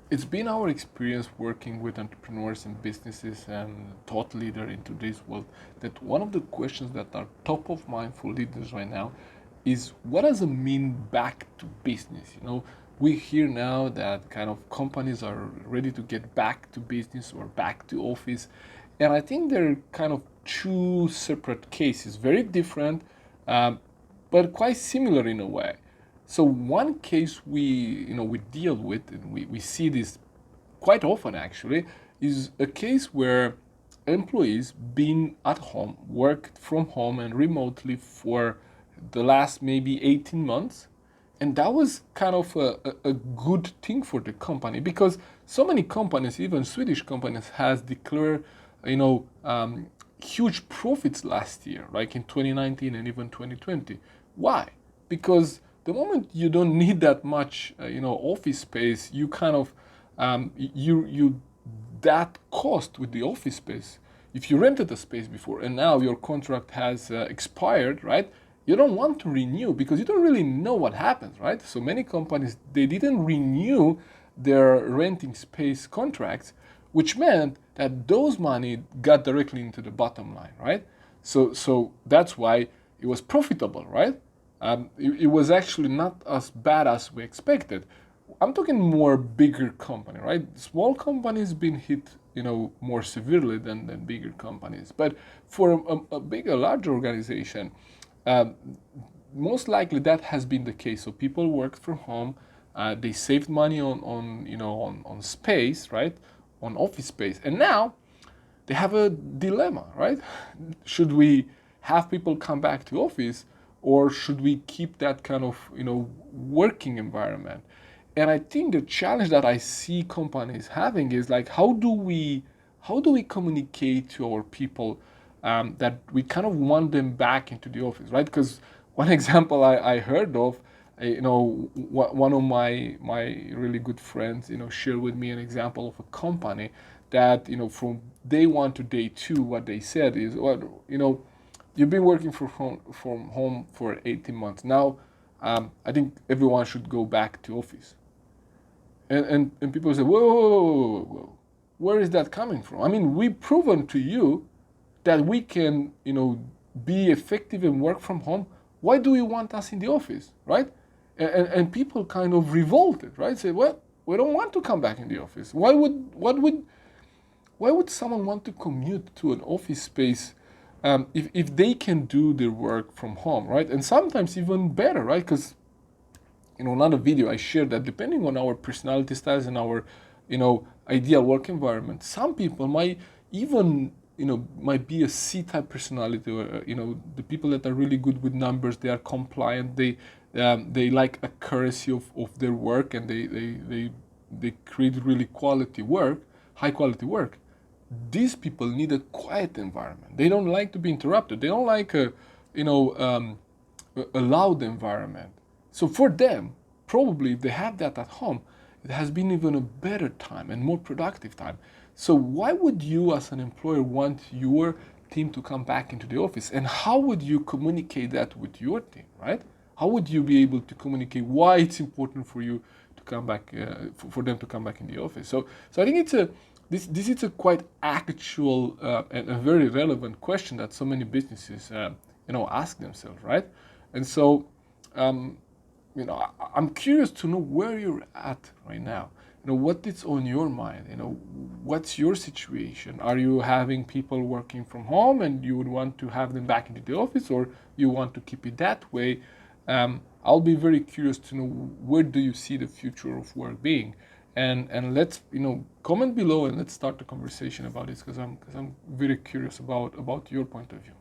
It's been our experience working with entrepreneurs and businesses and thought leader in today's world that one of the questions that are top of mind for leaders right now is what does it mean back to business? We hear now that kind of companies are ready to get back to business or back to office. And I think they're kind of two separate cases, very different, um, but quite similar in a way. So one case we deal with, and we see this quite often actually, is a case where employees been at home, worked from home and remotely for the last maybe 18 months. And that was kind of a good thing for the company because so many companies, even Swedish companies, has declared, huge profits last year, like in 2019 and even 2020. Why? Because the moment you don't need that much, office space, you kind of you that cost with the office space. If you rented a space before and now your contract has expired, right? You don't want to renew because you don't really know what happens, right? So many companies they didn't renew their renting space contracts, which meant that those money got directly into the bottom line, right? So that's why it was profitable, right? It was actually not as bad as we expected. I'm talking more bigger company, right? Small companies been hit, more severely than bigger companies. But for a bigger, larger organization, um, most likely that has been the case. So people worked from home, they saved money on space, right? On office space, and now they have a dilemma, right? Should we have people come back to office or should we keep that kind of, working environment? And I think the challenge that I see companies having is like how do we communicate to our people that we kind of want them back into the office, right? Because one example I heard of, one of my really good friends, shared with me an example of a company that, from day one to day two, what they said is, well, you've been working from home for 18 months now. I think everyone should go back to office. And people say, whoa, whoa, whoa, whoa, whoa, where is that coming from? I mean, we've proven to you that we can, be effective and work from home. Why do you want us in the office, right? And people kind of revolted, right? Say, well, we don't want to come back in the office. Why would someone want to commute to an office space if they can do their work from home, right? And sometimes even better, right? Because in another video I shared that depending on our personality styles and our ideal work environment, some people might even might be a C type personality, or the people that are really good with numbers, they are compliant, they like accuracy of their work, and they create really quality work, high quality work. These people need a quiet environment. They don't like to be interrupted. They don't like you know um, a loud environment. So for them, probably if they have that at home, it has been even a better time and more productive time. So why would you as an employer want your team to come back into the office? And how would you communicate that with your team, right? How would you be able to communicate why it's important for you to come back, for them to come back in the office? So I think this is a quite actual and a very relevant question that so many businesses ask themselves, right? And so um, I'm curious to know where you're at right now. What is on your mind? What's your situation? Are you having people working from home and you would want to have them back into the office, or you want to keep it that way? I'll be very curious to know where do you see the future of work being, and let's comment below and let's start the conversation about this because I'm very curious about your point of view.